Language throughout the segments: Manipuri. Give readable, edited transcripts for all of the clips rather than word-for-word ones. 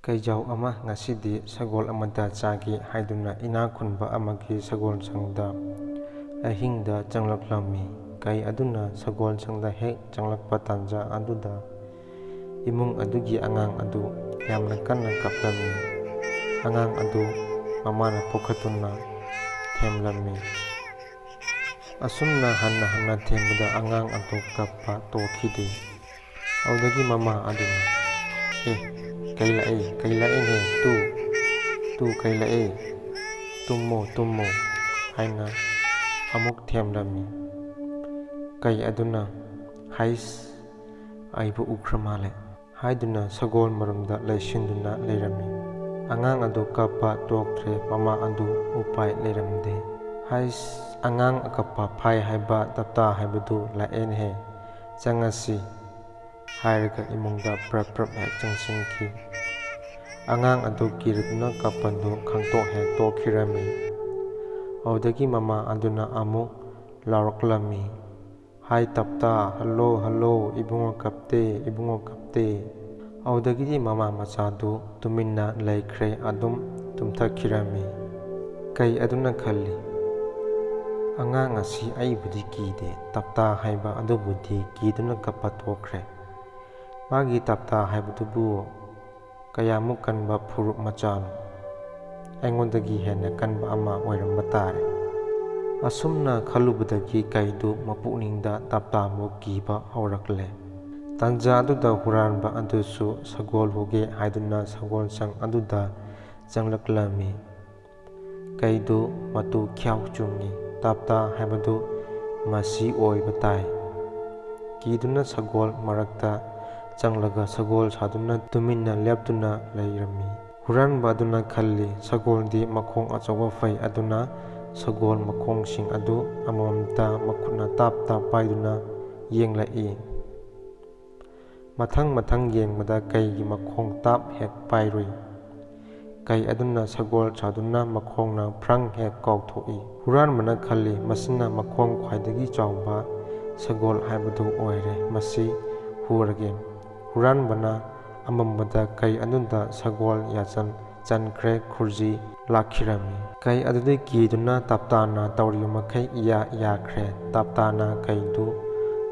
ꯀꯩꯖꯥꯎ ꯑꯃ ꯉꯁꯤꯗꯤ ꯁꯒꯣꯜ ꯑꯃꯗ ꯆꯥꯒꯦ ꯍꯥꯏꯗꯨꯅ ꯏꯅꯥꯛ ꯈꯨꯟꯕ ꯑꯃꯒꯤ ꯁꯒꯣꯜꯁꯪꯗ ꯑꯍꯤꯡꯗ ꯆꯪꯂꯛꯂꯝꯃꯤ꯫ ꯀꯩ ꯑꯗꯨꯅ ꯁꯒꯣꯜꯁꯪꯗ ꯍꯦꯛ ꯆꯪꯂꯛꯄ ꯇꯥꯟꯖꯥ ꯑꯗꯨꯗ ꯏꯃꯨꯡ ꯑꯗꯨꯒꯤ ꯑꯉꯥꯡ ꯑꯗꯨ ꯌꯥꯝꯅ ꯀꯟꯅ ꯀꯞꯂꯝꯃꯤ꯫ ꯑꯉꯥꯡ ꯑꯗꯨ ꯃꯃꯥꯅ ꯄꯨꯈꯠꯇꯨꯅ ꯊꯦꯝꯂꯝꯃꯤ꯫ ꯑꯁꯨꯝꯅ ꯍꯟꯅ ꯍꯟꯅ ꯊꯦꯝꯕꯗ ꯑꯉꯥꯡ ꯑꯗꯨ ꯀꯞꯄ ꯇꯣꯛꯈꯤꯗꯦ꯫ ꯑꯗꯨꯗꯒꯤ ꯃꯃꯥ ꯑꯗꯨꯅ "ꯀꯩ ꯂꯥꯛꯑꯦꯅꯦ ꯇꯨ ꯀꯩ ꯂꯥꯛꯑꯦ, ꯇꯨꯝꯃꯣ" ꯍꯥꯏꯅ ꯑꯃꯨꯛ ꯊꯦꯝꯂꯝꯃꯤ꯫ ꯀꯩ ꯑꯗꯨꯅ "ꯍꯩꯁ, ꯑꯩꯕꯨ ꯎꯈ꯭ꯔ ꯃꯥꯜꯂꯦ" ꯍꯥꯏꯗꯨꯅ ꯁꯒꯣꯜ ꯃꯔꯨꯝꯗ ꯂꯩꯁꯤꯟꯗꯨꯅ ꯂꯩꯔꯝꯃꯤ꯫ ꯑꯉꯥꯡ ꯑꯗꯨ ꯀꯞꯄ ꯇꯣꯛꯇ꯭ꯔꯦ꯫ ꯃꯃꯥ ꯑꯗꯨ ꯎꯄꯥꯏ ꯂꯩꯔꯝꯗꯦ꯫ "ꯍꯩꯁ, ꯑꯉꯥꯡ ꯑꯀꯞꯄ ꯐꯩ ꯍꯥꯏꯕ ꯇꯞꯇꯥ ꯍꯥꯏꯕꯗꯨ ꯂꯥꯛꯑꯦꯅꯦꯍꯦ, ꯆꯪꯉꯁꯤ" ꯍꯥꯏꯔꯒ ꯏꯃꯨꯡꯗ ꯄ꯭ꯔꯞ ꯍꯦꯛ ꯆꯪꯁꯤꯟꯈꯤ꯫ ꯑꯉꯥꯡ ꯑꯗꯨ ꯀꯤꯔꯗꯨꯅ ꯀꯞꯄꯗꯨ ꯈꯪꯇꯣꯛ ꯍꯦꯛ ꯇꯣꯛꯈꯤꯔꯝꯃꯤ꯫ ꯑꯗꯨꯗꯒꯤ ꯃꯃꯥ ꯑꯗꯨꯅ ꯑꯃꯨꯛ ꯂꯥꯎꯔꯛꯂꯝꯃꯤ, "ꯍꯥꯏ ꯇꯞꯇꯥ, ꯍꯜꯂꯣ, ꯏꯕꯨꯡꯉꯣ ꯀꯞꯇꯦ" ꯑꯗꯨꯗꯒꯤꯗꯤ ꯃꯃꯥ ꯃꯆꯥꯗꯨ ꯇꯨꯃꯤꯟꯅ ꯂꯩꯈ꯭ꯔꯦ, ꯑꯗꯨꯝ ꯇꯨꯝꯊꯈꯤꯔꯝꯃꯤ꯫ ꯀꯩ ꯑꯗꯨꯅ ꯈꯜꯂꯤ, "ꯑꯉꯥꯡ ꯑꯁꯤ ꯑꯩꯕꯨꯗꯤ ꯀꯤꯗꯦ, ꯇꯞꯇꯥ ꯍꯥꯏꯕ ꯑꯗꯨꯕꯨꯗꯤ ꯀꯤꯗꯨꯅ ꯀꯞꯄ ꯇꯣꯛꯈ꯭ꯔꯦ꯫ ꯃꯥꯒꯤ ꯇꯞꯇꯥ ꯍꯥꯏꯕꯗꯨꯕꯨ ꯀꯌꯥꯃꯨꯛ ꯀꯟꯕ ꯐꯨꯔꯨꯞ ꯃꯆꯥꯅꯣ, ꯑꯩꯉꯣꯟꯗꯒꯤ ꯍꯦꯟꯅ ꯀꯟꯕ ꯑꯃ ꯑꯣꯏꯔꯝꯕ ꯇꯥꯔꯦ" ꯑꯁꯨꯝꯅ ꯈꯜꯂꯨꯕꯗꯒꯤ ꯀꯩꯗꯨ ꯃꯄꯨꯛꯅꯤꯡꯗ ꯇꯞꯇꯥꯕꯨ ꯀꯤꯕ ꯍꯧꯔꯛꯂꯦ꯫ ꯇꯥꯟꯖꯥ ꯑꯗꯨꯗ ꯍꯨꯔꯥꯟꯕ ꯑꯗꯨꯁꯨ ꯁꯒꯣꯜ ꯍꯨꯒꯦ ꯍꯥꯏꯗꯨꯅ ꯁꯒꯣꯜꯁꯪ ꯑꯗꯨꯗ ꯆꯪꯂꯛꯂꯝꯃꯤ꯫ ꯀꯩꯗꯨ ꯃꯇꯨ ꯈ꯭ꯌꯥꯎ ꯆꯨꯡꯉꯤ꯫ ꯇꯞꯇꯥ ꯍꯥꯏꯕꯗꯨ ꯃꯁꯤ ꯑꯣꯏꯕ ꯇꯥꯏ꯫ ꯀꯤꯗꯨꯅ ꯁꯒꯣꯜ ꯃꯔꯛꯇ ꯆꯪꯂꯒ ꯁꯒꯣꯜ ꯁꯥꯗꯨꯅ ꯇꯨꯃꯤꯟꯅ ꯂꯦꯞꯇꯨꯅ ꯂꯩꯔꯝꯃꯤ꯫ ꯍꯨꯔꯥꯟꯕ ꯑꯗꯨꯅ ꯈꯜꯂꯤ, ꯁꯒꯣꯜꯗꯤ ꯃꯈꯣꯡ ꯑꯆꯧꯕ ꯐꯩ, ꯑꯗꯨꯅ ꯁꯒꯣꯜ ꯃꯈꯣꯡꯁꯤꯡ ꯑꯗꯨ ꯑꯃꯃꯝꯇ ꯃꯈꯨꯠꯅ ꯇꯥꯞ ꯄꯥꯏꯗꯨꯅ ꯌꯦꯡꯂꯛꯏ꯫ ꯃꯊꯪ ꯌꯦꯡꯕꯗ ꯀꯩꯒꯤ ꯃꯈꯣꯡ ꯇꯥꯞ ꯍꯦꯛ ꯄꯥꯏꯔꯨꯏ꯫ ꯀꯩ ꯑꯗꯨꯅ ꯁꯒꯣꯜ ꯁꯥꯗꯨꯅ ꯃꯈꯣꯡꯅ ꯐ꯭ꯔꯪ ꯍꯦꯛ ꯀꯥꯎꯊꯣꯛꯏ꯫ ꯍꯨꯔꯥꯟꯕꯅ ꯈꯜꯂꯤ, ꯃꯁꯤꯅ ꯃꯈꯣꯡ ꯈ꯭ꯋꯥꯏꯗꯒꯤ ꯆꯥꯎꯕ ꯁꯒꯣꯜ ꯍꯥꯏꯕꯗꯨ ꯑꯣꯏꯔꯦ, ꯃꯁꯤ ꯍꯨꯔꯒꯦ꯫ ꯍꯨꯔꯥꯟꯕꯅ ꯑꯃꯝꯕꯗ ꯀꯩ ꯑꯗꯨꯗ ꯁꯒꯣꯜ ꯌꯥꯆꯟ ꯆꯟꯈ꯭ꯔꯦ, ꯈꯨꯔꯖꯤ ꯂꯥꯛꯈꯤꯔꯝꯃꯤ꯫ ꯀꯩ ꯑꯗꯨꯗꯤ ꯀꯤꯗꯨꯅ ꯇꯞꯇꯥꯅ ꯇꯧꯔꯤꯕ ꯃꯈꯩ ꯌꯥꯈ꯭ꯔꯦ꯫ ꯇꯞꯇꯥꯅ ꯀꯩꯗꯨ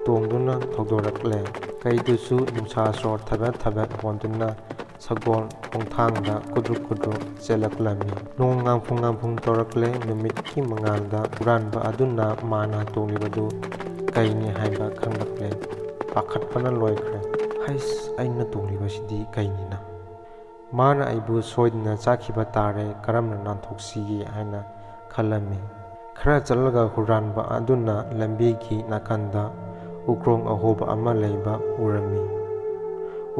ꯇꯣꯡꯗꯨꯅ ꯊꯧꯗꯣꯔꯛꯂꯦ꯫ ꯀꯩꯗꯨꯁꯨ ꯅꯨꯡꯁꯥꯁꯣꯔ ꯊꯕꯦꯠ ꯍꯣꯟꯗꯨꯅ ꯁꯒꯣꯜ ꯈꯣꯡꯊꯥꯡꯗ ꯀꯨꯗ꯭ꯔꯨꯛ ꯆꯦꯜꯂꯛꯂꯝꯃꯤ꯫ ꯅꯣꯡ ꯉꯥꯟꯐꯨꯡ ꯇꯧꯔꯛꯂꯦ꯫ ꯅꯨꯃꯤꯠꯀꯤ ꯃꯉꯥꯜꯗ ꯍꯨꯔꯥꯟꯕ ꯑꯗꯨꯅ ꯃꯥꯅ ꯇꯣꯡꯂꯤꯕꯗꯨ ꯀꯩꯅꯤ ꯍꯥꯏꯕ ꯈꯪꯂꯛꯂꯦ꯫ ꯄꯥꯈꯠꯄꯅ ꯂꯣꯏꯈ꯭ꯔꯦ꯫ "ꯍꯩꯁ, ꯑꯩꯅ ꯇꯣꯡꯂꯤꯕꯁꯤꯗꯤ ꯀꯩꯅꯤꯅ? ꯃꯥꯅ ꯑꯩꯕꯨ ꯁꯣꯏꯗꯅ ꯆꯥꯈꯤꯕ ꯇꯥꯔꯦ, ꯀꯔꯝꯅ ꯅꯥꯟꯊꯣꯛꯁꯤꯒꯦ" ꯍꯥꯏꯅ ꯈꯜꯂꯝꯃꯤ꯫ ꯈꯔ ꯆꯠꯂꯒ ꯍꯨꯔꯥꯟꯕ ꯑꯗꯨꯅ ꯂꯝꯕꯤꯒꯤ ナꯀꯟꯗ ꯎꯈ꯭ꯔꯣꯡ ꯑꯍꯣꯕ ꯑꯃ ꯂꯩꯕ ꯎꯔꯝꯃꯤ꯫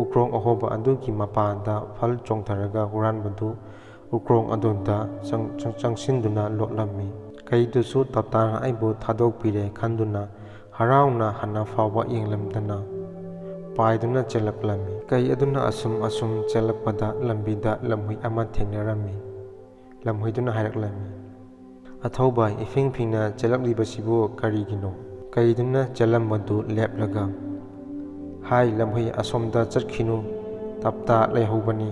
ꯎꯈ꯭ꯔꯣꯡ ꯑꯍꯣꯕ ꯑꯗꯨꯒꯤ ꯃꯄꯥꯗ ꯐꯜ ꯆꯣꯡꯊꯔꯒ ꯍꯨꯔꯥꯟꯕꯗꯨ ꯎꯈ꯭ꯔꯣꯡ ꯑꯗꯨꯗ ꯆꯪꯁꯤꯟꯗꯨꯅ ꯂꯣꯠꯂꯝꯃꯤ꯫ ꯀꯩꯗꯨꯁꯨ ꯇꯞꯇꯥꯅ ꯑꯩꯕꯨ ꯊꯥꯗꯣꯛꯄꯤꯔꯦ ꯈꯟꯗꯨꯅ ꯍꯔꯥꯎꯅ ꯍꯟꯅ ꯐꯥꯎꯕ ꯌꯦꯡꯂꯝꯗꯅ ꯄꯥꯏꯗꯨꯅ ꯆꯦꯜꯂꯛꯂꯝꯃꯤ꯫ ꯀꯩ ꯑꯗꯨꯅ ꯑꯁꯨꯝ ꯆꯦꯜꯂꯛꯄꯗ ꯂꯝꯕꯤꯗ ꯂꯝꯍꯨꯏ ꯑꯃ ꯊꯦꯡꯅꯔꯝꯃꯤ꯫ ꯂꯝꯍꯨꯏꯗꯨꯅ ꯍꯥꯏꯔꯛꯂꯝꯃꯤ, "ꯑꯊꯧꯕ, ꯏꯐꯤꯡ ꯐꯤꯡꯅ ꯆꯦꯜꯂꯛꯂꯤꯕꯁꯤꯕꯨ ꯀꯔꯤꯒꯤꯅꯣ?" ꯀꯩꯗꯨꯅ ꯆꯦꯜꯂꯝꯕꯗꯨ ꯂꯦꯞꯂꯒ, "ꯍꯥꯏ ꯂꯝꯍꯨꯏ, ꯑꯁꯣꯝꯗ ꯆꯠꯈꯤꯅꯨ, ꯇꯞꯇꯥ ꯂꯩꯍꯧꯕꯅꯤ꯫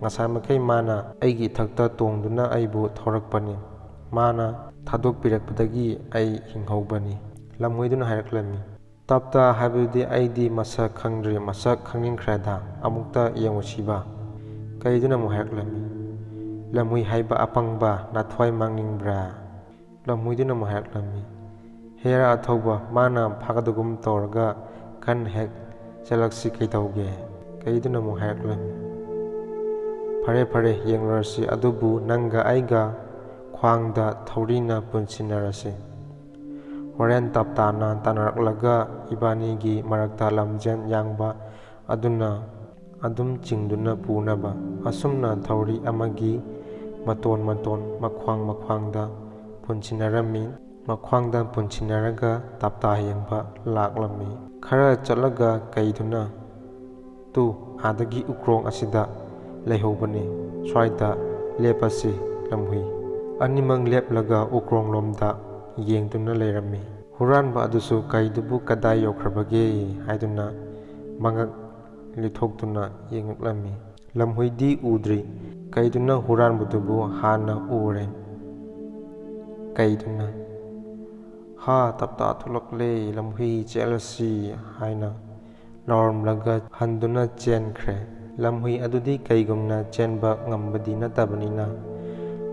ꯉꯁꯥꯏꯃꯈꯩ ꯃꯥꯅ ꯑꯩꯒꯤ ꯏꯊꯛꯇ ꯇꯣꯡꯗꯨꯅ ꯑꯩꯕꯨ ꯊꯧꯔꯛꯄꯅꯤ꯫ ꯃꯥꯅ ꯊꯥꯗꯣꯛꯄꯤꯔꯛꯄꯗꯒꯤ ꯑꯩ ꯍꯤꯡꯍꯧꯕꯅꯤ" ꯂꯝꯍꯨꯏꯗꯨꯅ ꯍꯥꯏꯔꯛꯂꯝꯃꯤ꯫ "ꯇꯞꯇꯥ ꯍꯥꯏꯕꯗꯨꯗꯤ ꯑꯩꯗꯤ ꯃꯁꯛ ꯈꯪꯗ꯭ꯔꯤ, ꯃꯁꯛ ꯈꯪꯅꯤꯡꯈ꯭ꯔꯦꯗ, ꯑꯃꯨꯛꯇ ꯌꯦꯡꯉꯨꯁꯤꯕ" ꯀꯩꯗꯨꯅ ꯑꯃꯨꯛ ꯍꯥꯏꯔꯛꯂꯝꯃꯤ꯫ "ꯂꯝꯍꯨꯏ ꯍꯥꯏꯕ ꯑꯄꯪꯕ, ꯅꯊ꯭ꯋꯥꯏ ꯃꯥꯡꯅꯤꯡꯕ꯭ꯔꯥ?" ꯂꯝꯍꯨꯏꯗꯨꯅ ꯑꯃꯨꯛ ꯍꯥꯏꯔꯛꯂꯝꯃꯤ꯫ "ꯍꯦꯔꯥ ꯑꯊꯧꯕ, ꯃꯥꯅ ꯐꯥꯒꯗꯧꯒꯨꯝ ꯇꯧꯔꯒ ꯈꯟꯅ ꯍꯦꯛ ꯆꯦꯜꯂꯛꯁꯤ ꯀꯩꯗꯧꯒꯦ" ꯀꯩꯗꯨꯅ ꯑꯃꯨꯛ ꯍꯥꯏꯔꯛꯂꯝꯃꯤ꯫ "ꯐꯔꯦ, ꯌꯦꯡꯂꯨꯔꯁꯤ, ꯑꯗꯨꯕꯨ ꯅꯪꯒ ꯑꯩꯒ ꯈ꯭ꯋꯥꯡꯗ ꯊꯧꯔꯤꯅ ꯄꯨꯟꯁꯤꯟꯅꯔꯁꯤ꯫ ꯍꯣꯔꯦꯟ ꯇꯞꯇꯥꯅ ꯇꯥꯟꯅꯔꯛꯂꯒ ꯏꯕꯥꯅꯤꯒꯤ ꯃꯔꯛꯇ ꯂꯝꯖꯦꯜ ꯌꯥꯡꯕ ꯑꯗꯨꯅ ꯑꯗꯨꯝ ꯆꯤꯡꯗꯨꯅ ꯄꯨꯅꯕ" ꯑꯁꯨꯝꯅ ꯊꯧꯔꯤ ꯑꯃꯒꯤ ꯃꯇꯣꯟ ꯃꯈ꯭ꯋꯥꯡꯗ ꯄꯨꯟꯁꯤꯟꯅꯔꯝꯃꯤ꯫ ꯃꯈ꯭ꯋꯥꯡꯗ ꯄꯨꯟꯁꯤꯟꯅꯔꯒ ꯇꯞꯇꯥ ꯌꯦꯡꯕ ꯂꯥꯛꯂꯝꯃꯤ꯫ ꯈꯔ ꯆꯠꯂꯒ ꯀꯩꯗꯨꯅ, "ꯇꯨ, ꯑꯥꯗꯒꯤ ꯎꯈ꯭ꯔꯣꯡ ꯑꯁꯤꯗ ꯂꯩꯍꯧꯕꯅꯤ, ꯁ꯭ꯋꯥꯏꯗ ꯂꯦꯞꯄꯁꯤ" ꯂꯝꯍꯨꯏ ꯑꯅꯤꯃꯛ ꯂꯦꯞꯂꯒ ꯎꯈ꯭ꯔꯣꯡꯂꯣꯝꯗ ꯌꯦꯡꯗꯨꯅ ꯂꯩꯔꯝꯃꯤ꯫ ꯍꯨꯔꯥꯟꯕ ꯑꯗꯨꯁꯨ ꯀꯩꯗꯨꯕꯨ ꯀꯗꯥꯏ ꯌꯧꯈ꯭ꯔꯕꯒꯦ ꯍꯥꯏꯗꯨꯅ ꯃꯉꯛ ꯂꯤꯊꯣꯛꯇꯨꯅ ꯌꯦꯡꯂꯛꯂꯝꯃꯤ꯫ ꯂꯝꯍꯨꯏꯗꯤ ꯎꯗ꯭ꯔꯤ꯫ ꯀꯩꯗꯨꯅ ꯍꯨꯔꯥꯟꯕꯗꯨꯕꯨ ꯍꯥꯟꯅ ꯎꯔꯦ꯫ ꯀꯩꯗꯨꯅ "ꯍꯥ, ꯇꯞꯇꯥ ꯊꯣꯛꯂꯛꯂꯦ, ꯂꯝꯍꯨꯏ ꯆꯦꯜꯂꯁꯤ" ꯍꯥꯏꯅ ꯂꯥꯎꯔꯝꯂꯒ ꯍꯟꯗꯨꯅ ꯆꯦꯟꯈ꯭ꯔꯦ꯫ ꯂꯝꯍꯨꯏ ꯑꯗꯨꯗꯤ ꯀꯩꯒꯨꯝꯅ ꯆꯦꯟꯕ ꯉꯝꯕꯗꯤ ꯅꯠꯇꯕꯅꯤꯅ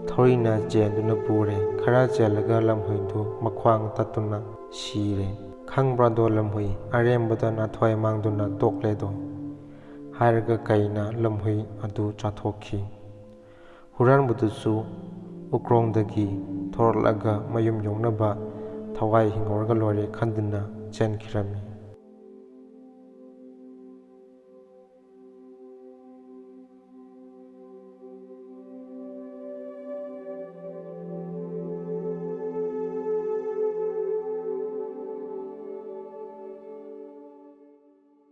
ꯊꯧꯔꯤꯅ ꯆꯦꯟꯗꯨꯅ ꯄꯨꯔꯦ꯫ ꯈꯔ ꯆꯦꯜꯂꯒ ꯂꯝꯍꯨꯏꯗꯨ ꯃꯈ꯭ꯋꯥꯡ ꯇꯠꯇꯨꯅ ꯁꯤꯔꯦ꯫ "ꯈꯪꯕ꯭ꯔꯥꯗꯣ ꯂꯝꯍꯨꯏ, ꯑꯔꯦꯝꯕꯗ ꯅꯥꯊ꯭ꯋꯥꯏ ꯃꯥꯡꯗꯨꯅ ꯇꯣꯛꯂꯦꯗꯣ" ꯍꯥꯏꯔꯒ ꯀꯩꯅ ꯂꯝꯍꯨꯏ ꯑꯗꯨ ꯆꯥꯊꯣꯛꯈꯤ꯫ ꯍꯨꯔꯥꯟꯕꯗꯨꯁꯨ ꯎꯀ꯭ꯔꯣꯡꯗꯒꯤ ꯊꯣꯔꯛꯂꯒ ꯃꯌꯨꯝ ꯌꯧꯅꯕ ꯊꯋꯥꯏ ꯍꯤꯡꯍꯧꯔꯒ ꯂꯣꯏꯔꯦ ꯈꯟꯗꯨꯅ ꯆꯦꯟꯈꯤꯔꯝꯃꯤ꯫